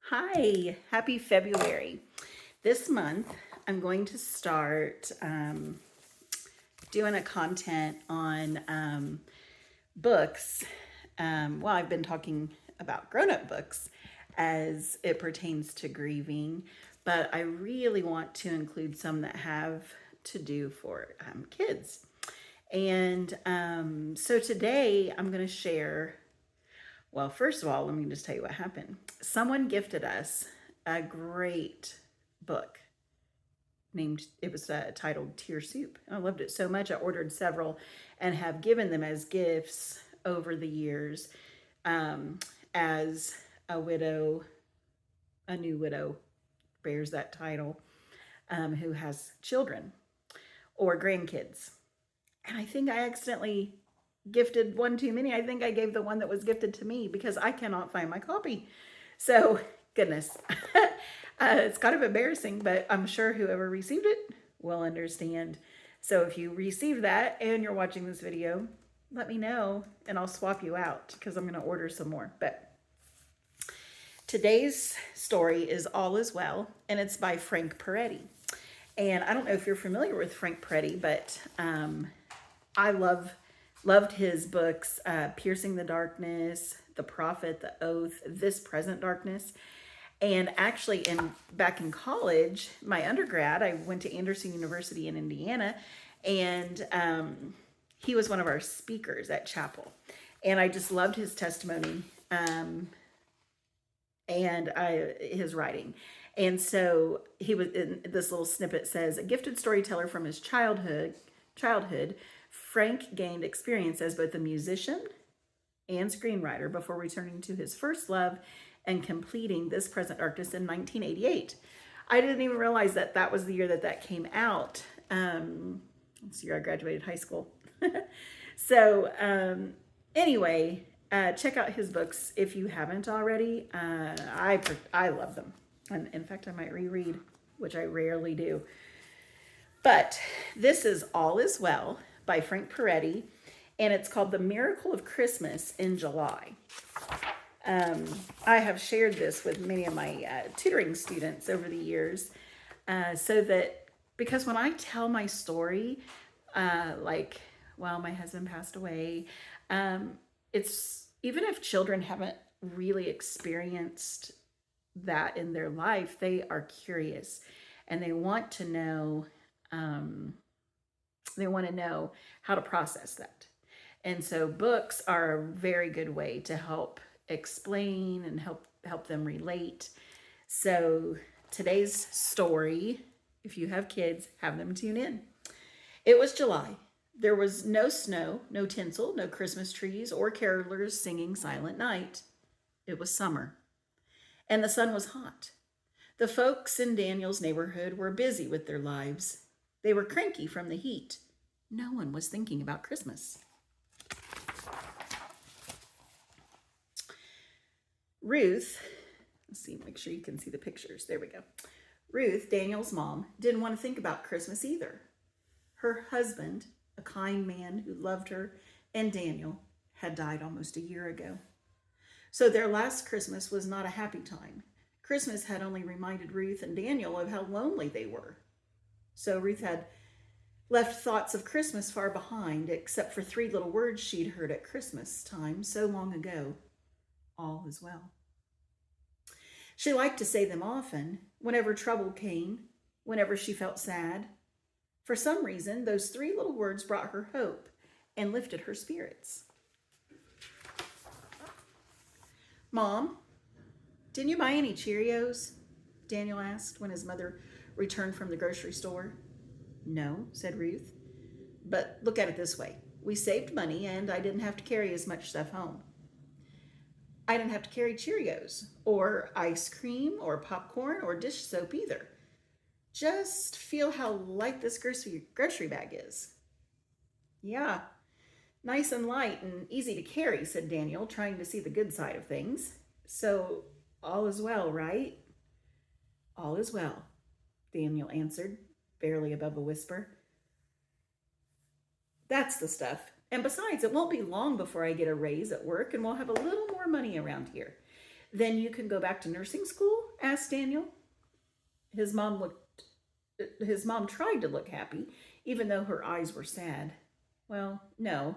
Hi, happy February. This month, I'm going to start doing a content on books. I've been talking about grown-up books as it pertains to grieving, but I really want to include some that have to do for kids. And so today I'm going to share, well, first of all, let me just tell you what happened. Someone gifted us a great book it was titled Tear Soup. I loved it so much. I ordered several and have given them as gifts over the years as a widow, a new widow bears that title, who has children or grandkids. And I think I accidentally gifted one too many. I think I gave the one that was gifted to me because I cannot find my copy. So, goodness. It's kind of embarrassing, but I'm sure whoever received it will understand. So if you receive that and you're watching this video, let me know and I'll swap you out because I'm going to order some more. But today's story is All Is Well, and it's by Frank Peretti. And I don't know if you're familiar with Frank Peretti, but I loved his books, Piercing the Darkness, The Prophet, The Oath, This Present Darkness. And actually, back in college, my undergrad, I went to Anderson University in Indiana, and he was one of our speakers at chapel. And I just loved his testimony and his writing. And so he was in this little snippet says, a gifted storyteller from his childhood, Frank gained experience as both a musician and screenwriter before returning to his first love and completing This Present Darkness in 1988. I didn't even realize that that was the year that came out. It's the year I graduated high school. So anyway, check out his books if you haven't already. I love them. And in fact, I might reread, which I rarely do. But this is All Is Well by Frank Peretti, and it's called The Miracle of Christmas in July. I have shared this with many of my tutoring students over the years, so that because when I tell my story, my husband passed away, it's even if children haven't really experienced that in their life, they are curious and they want to know. They want to know how to process that. And so books are a very good way to help explain and help them relate. So today's story, if you have kids, have them tune in. It was July. There was no snow, no tinsel, no Christmas trees, or carolers singing Silent Night. It was summer, and the sun was hot. The folks in Daniel's neighborhood were busy with their lives. They were cranky from the heat. No one was thinking about Christmas. Ruth, let's see, make sure you can see the pictures. There we go. Ruth, Daniel's mom, didn't want to think about Christmas either. Her husband, a kind man who loved her and Daniel, had died almost a year ago. So their last Christmas was not a happy time. Christmas had only reminded Ruth and Daniel of how lonely they were. So Ruth had left thoughts of Christmas far behind, except for 3 little words she'd heard at Christmas time so long ago. All is well. She liked to say them often, whenever trouble came, whenever she felt sad. For some reason, those 3 little words brought her hope and lifted her spirits. Mom, didn't you buy any Cheerios? Daniel asked when his mother returned from the grocery store. No, said Ruth. But look at it this way. We saved money and I didn't have to carry as much stuff home. I didn't have to carry Cheerios or ice cream or popcorn or dish soap either. Just feel how light this grocery bag is. Yeah, nice and light and easy to carry, said Daniel, trying to see the good side of things. So all is well, right? All is well, Daniel answered, barely above a whisper. That's the stuff. And besides, it won't be long before I get a raise at work and we'll have a little more money around here. Then you can go back to nursing school? Asked Daniel. His mom looked his mom tried to look happy, even though her eyes were sad. Well, no.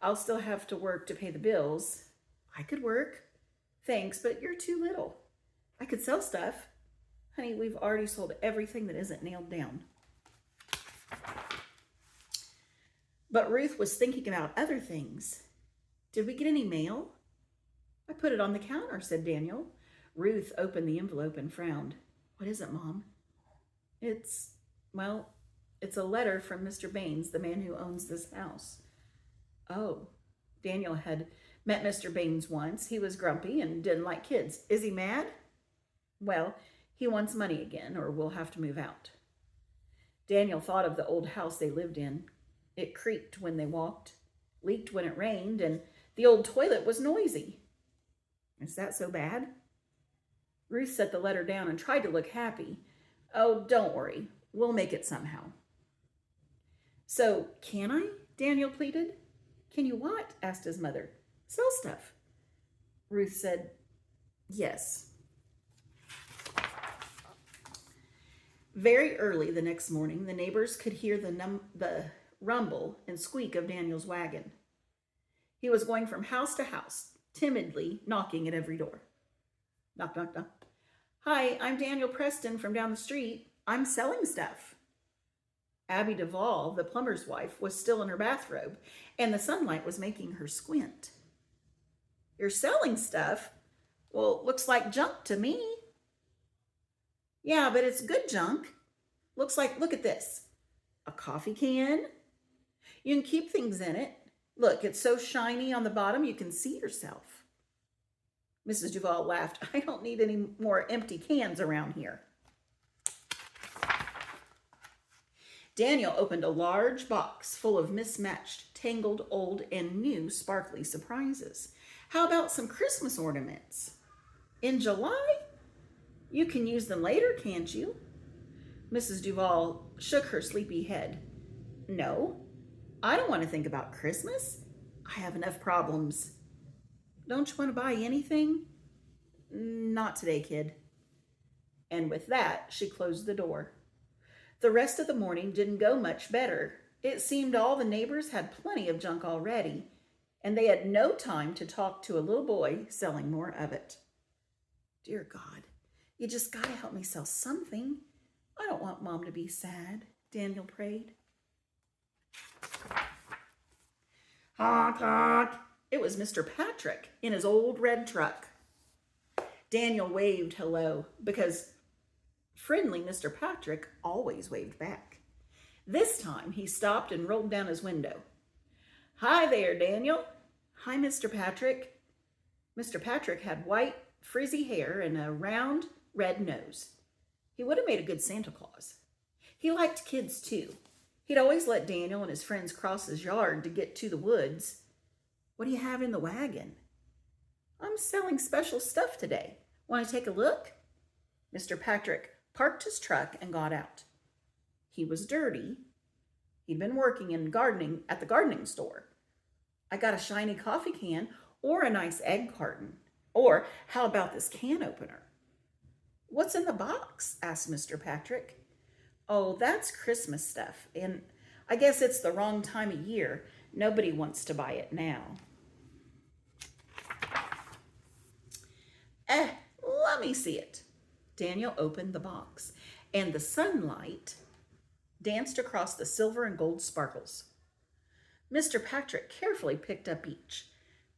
I'll still have to work to pay the bills. I could work. Thanks, but you're too little. I could sell stuff. Honey, we've already sold everything that isn't nailed down. But Ruth was thinking about other things. Did we get any mail? I put it on the counter, said Daniel. Ruth opened the envelope and frowned. What is it, Mom? It's a letter from Mr. Baines, the man who owns this house. Oh, Daniel had met Mr. Baines once. He was grumpy and didn't like kids. Is he mad? Well, he wants money again, or we'll have to move out. Daniel thought of the old house they lived in. It creaked when they walked, leaked when it rained, and the old toilet was noisy. Is that so bad? Ruth set the letter down and tried to look happy. Oh, don't worry. We'll make it somehow. So, can I? Daniel pleaded. Can you what? Asked his mother. Sell stuff. Ruth said, yes. Very early the next morning, the neighbors could hear the rumble and squeak of Daniel's wagon. He was going from house to house, timidly knocking at every door. Knock, knock, knock. Hi, I'm Daniel Preston from down the street. I'm selling stuff. Abby Duvall, the plumber's wife, was still in her bathrobe, and the sunlight was making her squint. You're selling stuff? Well, looks like junk to me. Yeah, but it's good junk. Look at this. A coffee can. You can keep things in it. Look, it's so shiny on the bottom you can see yourself. Mrs. Duvall laughed. I don't need any more empty cans around here. Daniel opened a large box full of mismatched, tangled, old, and new sparkly surprises. How about some Christmas ornaments? In July? You can use them later, can't you? Mrs. Duvall shook her sleepy head. No, I don't want to think about Christmas. I have enough problems. Don't you want to buy anything? Not today, kid. And with that, she closed the door. The rest of the morning didn't go much better. It seemed all the neighbors had plenty of junk already, and they had no time to talk to a little boy selling more of it. Dear God, you just got to help me sell something. I don't want Mom to be sad, Daniel prayed. Honk, honk. It was Mr. Patrick in his old red truck. Daniel waved hello because friendly Mr. Patrick always waved back. This time he stopped and rolled down his window. Hi there, Daniel. Hi, Mr. Patrick. Mr. Patrick had white, frizzy hair and a round, red nose. He would have made a good Santa Claus. He liked kids, too. He'd always let Daniel and his friends cross his yard to get to the woods. What do you have in the wagon? I'm selling special stuff today. Want to take a look? Mr. Patrick parked his truck and got out. He was dirty. He'd been working in gardening at the gardening store. I got a shiny coffee can or a nice egg carton. Or how about this can opener? What's in the box? Asked Mr. Patrick. Oh, that's Christmas stuff, and I guess it's the wrong time of year. Nobody wants to buy it now. Let me see it. Daniel opened the box, and the sunlight danced across the silver and gold sparkles. Mr. Patrick carefully picked up each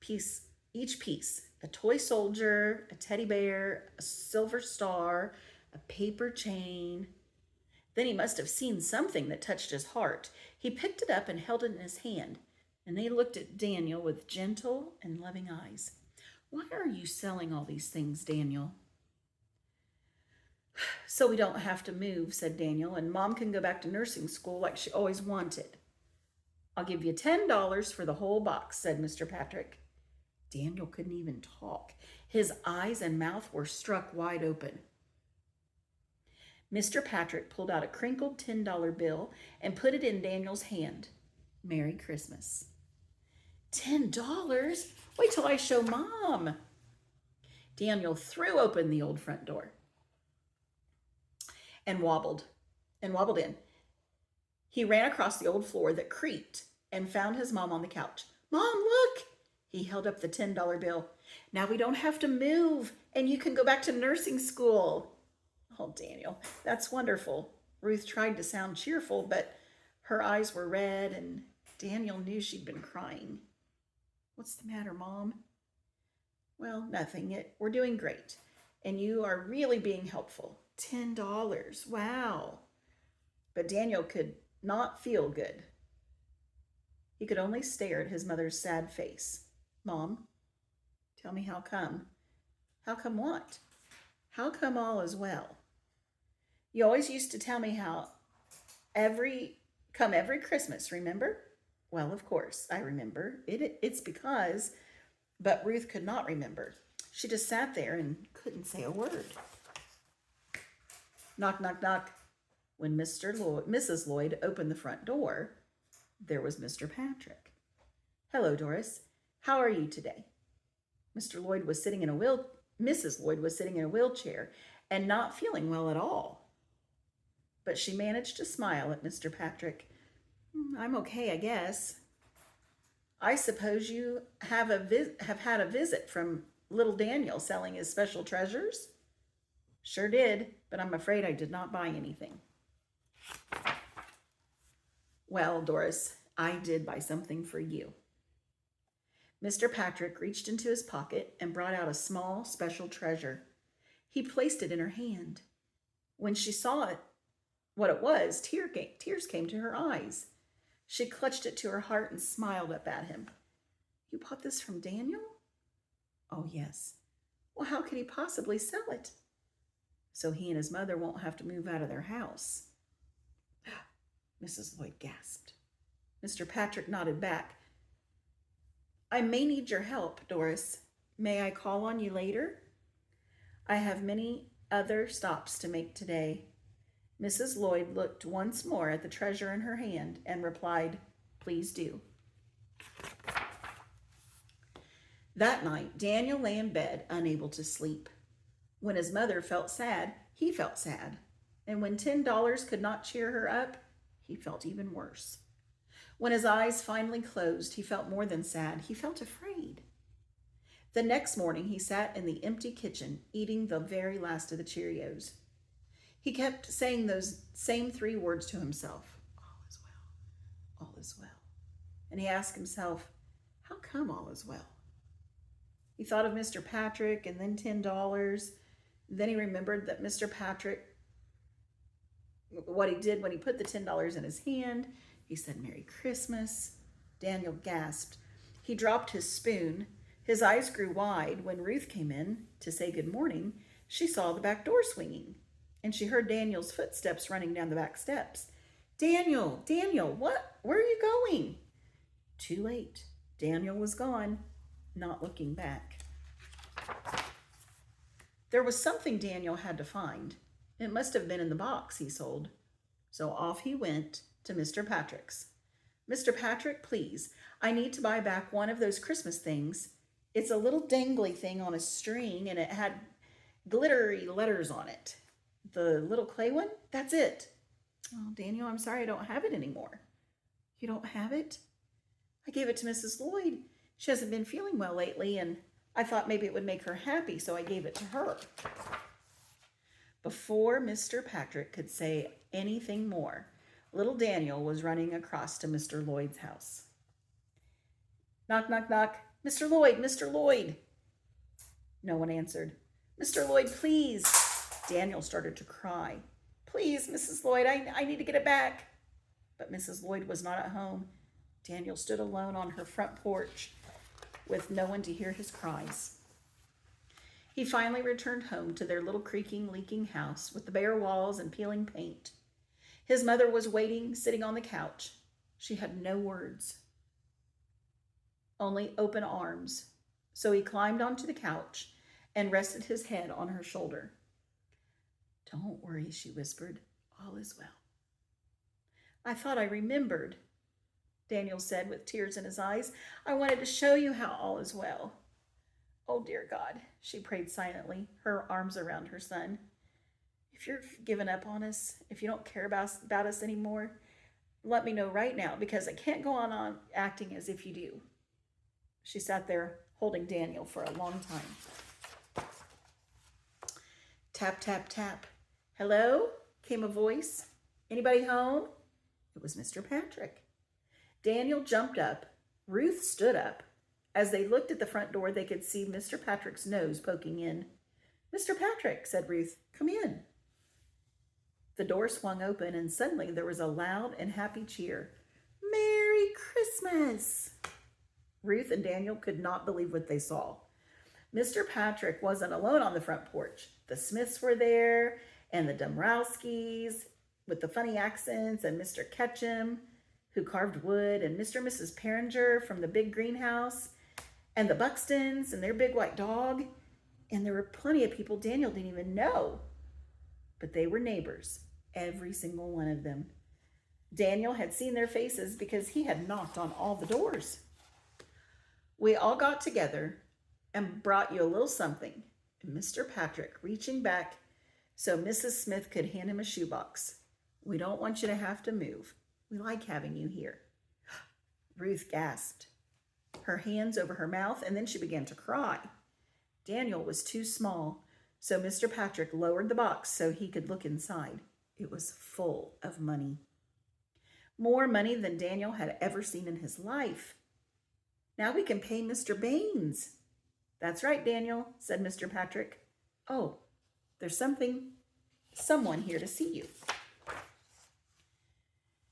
piece, a toy soldier, a teddy bear, a silver star, a paper chain. Then he must have seen something that touched his heart. He picked it up and held it in his hand, and they looked at Daniel with gentle and loving eyes. Why are you selling all these things, Daniel? So we don't have to move, said Daniel, and Mom can go back to nursing school like she always wanted. I'll give you $10 for the whole box, said Mr. Patrick. Daniel couldn't even talk. His eyes and mouth were struck wide open. Mr. Patrick pulled out a crinkled $10 bill and put it in Daniel's hand. Merry Christmas. $10? Wait till I show Mom. Daniel threw open the old front door and wobbled in. He ran across the old floor that creaked and found his mom on the couch. Mom, look! He held up the $10 bill. Now we don't have to move and you can go back to nursing school. Oh, Daniel, that's wonderful. Ruth tried to sound cheerful, but her eyes were red and Daniel knew she'd been crying. What's the matter, Mom? Well, nothing. We're doing great. And you are really being helpful. $10. Wow. But Daniel could not feel good. He could only stare at his mother's sad face. Mom, tell me how come. How come what? How come all is well? You always used to tell me how every Christmas, remember? Well, of course, I remember. It's because, but Ruth could not remember. She just sat there and couldn't say a word. Knock, knock, knock. When Mrs. Lloyd opened the front door, there was Mr. Patrick. Hello, Doris. How are you today? Mrs. Lloyd was sitting in a wheelchair and not feeling well at all. But she managed to smile at Mr. Patrick. I'm okay, I guess. I suppose you have had a visit from little Daniel selling his special treasures? Sure did, but I'm afraid I did not buy anything. Well, Doris, I did buy something for you. Mr. Patrick reached into his pocket and brought out a small special treasure. He placed it in her hand. When she saw what it was, tears came to her eyes. She clutched it to her heart and smiled up at him. You bought this from Daniel? Oh, yes. Well, how could he possibly sell it? So he and his mother won't have to move out of their house. Mrs. Lloyd gasped. Mr. Patrick nodded back. I may need your help, Doris. May I call on you later? I have many other stops to make today. Mrs. Lloyd looked once more at the treasure in her hand and replied, Please do. That night, Daniel lay in bed, unable to sleep. When his mother felt sad, he felt sad. And when $10 could not cheer her up, he felt even worse. When his eyes finally closed, he felt more than sad. He felt afraid. The next morning, he sat in the empty kitchen, eating the very last of the Cheerios. He kept saying those same 3 words to himself. All is well. All is well. And he asked himself, how come all is well? He thought of Mr. Patrick and then $10. Then he remembered that Mr. Patrick, what he did when he put the $10 in his hand, he said, Merry Christmas. Daniel gasped. He dropped his spoon. His eyes grew wide. When Ruth came in to say good morning, she saw the back door swinging, and she heard Daniel's footsteps running down the back steps. Daniel, what? Where are you going? Too late. Daniel was gone, not looking back. There was something Daniel had to find. It must have been in the box he sold. So off he went to Mr. Patrick's. Mr. Patrick, please, I need to buy back one of those Christmas things. It's a little dangly thing on a string, and it had glittery letters on it. The little clay one? That's it. Oh, Daniel, I'm sorry I don't have it anymore. You don't have it? I gave it to Mrs. Lloyd. She hasn't been feeling well lately, and I thought maybe it would make her happy, so I gave it to her. Before Mr. Patrick could say anything more, little Daniel was running across to Mr. Lloyd's house. Knock, knock, knock. Mr. Lloyd, Mr. Lloyd. No one answered. Mr. Lloyd, please. Daniel started to cry. Please, Mrs. Lloyd, I need to get it back. But Mrs. Lloyd was not at home. Daniel stood alone on her front porch with no one to hear his cries. He finally returned home to their little creaking, leaking house with the bare walls and peeling paint. His mother was waiting, sitting on the couch. She had no words, only open arms. So he climbed onto the couch and rested his head on her shoulder. Don't worry, she whispered. All is well. I thought I remembered, Daniel said with tears in his eyes. I wanted to show you how all is well. Oh, dear God, she prayed silently, her arms around her son. If you're giving up on us, if you don't care about us anymore, let me know right now, because I can't go on acting as if you do. She sat there holding Daniel for a long time. Tap, tap, tap. Hello? Came a voice. Anybody home? It was Mr. Patrick. Daniel jumped up. Ruth stood up. As they looked at the front door, they could see Mr. Patrick's nose poking in. Mr. Patrick, said Ruth, come in. The door swung open, and suddenly there was a loud and happy cheer. Merry Christmas! Ruth and Daniel could not believe what they saw. Mr. Patrick wasn't alone on the front porch. The Smiths were there, and the Dombrowskis with the funny accents, and Mr. Ketchum, who carved wood, and Mr. and Mrs. Peringer from the big greenhouse, and the Buxtons and their big white dog. And there were plenty of people Daniel didn't even know. But they were neighbors, every single one of them. Daniel had seen their faces because he had knocked on all the doors. We all got together and brought you a little something. And Mr. Patrick reaching back so Mrs. Smith could hand him a shoebox. We don't want you to have to move. We like having you here. Ruth gasped, her hands over her mouth, and then she began to cry. Daniel was too small, so Mr. Patrick lowered the box so he could look inside. It was full of money. More money than Daniel had ever seen in his life. Now we can pay Mr. Baines. That's right, Daniel, said Mr. Patrick. Oh, there's someone here to see you.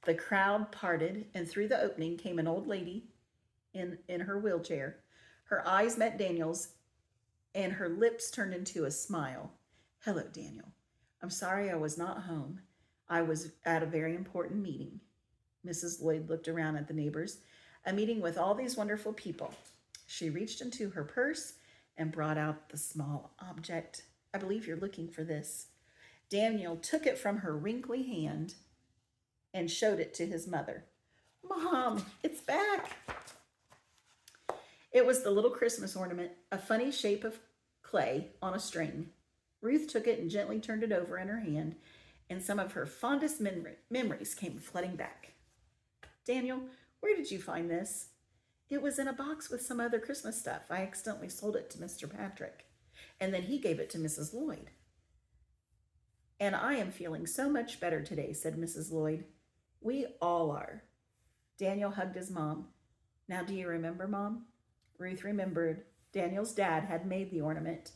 The crowd parted, and through the opening came an old lady in her wheelchair. Her eyes met Daniel's, and her lips turned into a smile. Hello, Daniel. I'm sorry I was not home. I was at a very important meeting. Mrs. Lloyd looked around at the neighbors, a meeting with all these wonderful people. She reached into her purse and brought out the small object. I believe you're looking for this. Daniel took it from her wrinkly hand and showed it to his mother. Mom, it's back. It was the little Christmas ornament, a funny shape of clay on a string. Ruth took it and gently turned it over in her hand, and some of her fondest memories came flooding back. Daniel, where did you find this? It was in a box with some other Christmas stuff. I accidentally sold it to Mr. Patrick, and then he gave it to Mrs. Lloyd. And I am feeling so much better today, said Mrs. Lloyd. We all are. Daniel hugged his mom. Now, do you remember, Mom? Ruth remembered. Daniel's dad had made the ornament.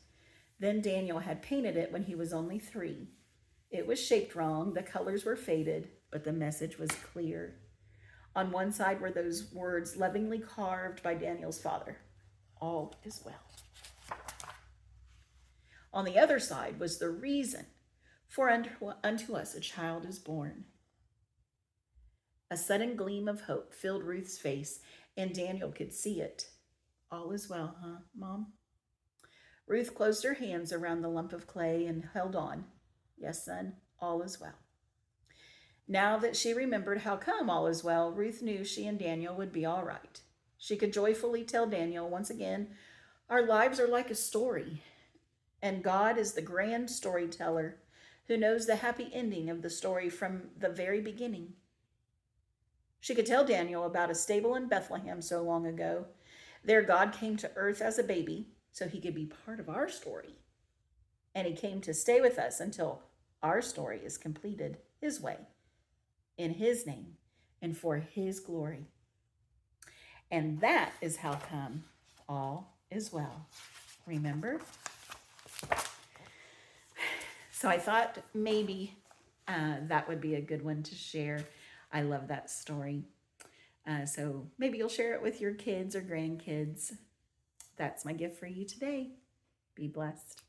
Then Daniel had painted it when he was only 3. It was shaped wrong, the colors were faded, but the message was clear. On one side were those words lovingly carved by Daniel's father. All is well. On the other side was the reason, for unto us a child is born. A sudden gleam of hope filled Ruth's face, and Daniel could see it. All is well, huh, Mom? Ruth closed her hands around the lump of clay and held on. Yes, son, all is well. Now that she remembered how come all is well, Ruth knew she and Daniel would be all right. She could joyfully tell Daniel once again, our lives are like a story, and God is the grand storyteller who knows the happy ending of the story from the very beginning. She could tell Daniel about a stable in Bethlehem so long ago. There God came to earth as a baby so he could be part of our story. And he came to stay with us until our story is completed his way, in his name, and for his glory. And that is how come all is well. Remember? So I thought maybe that would be a good one to share. I love that story. So maybe you'll share it with your kids or grandkids. That's my gift for you today. Be blessed.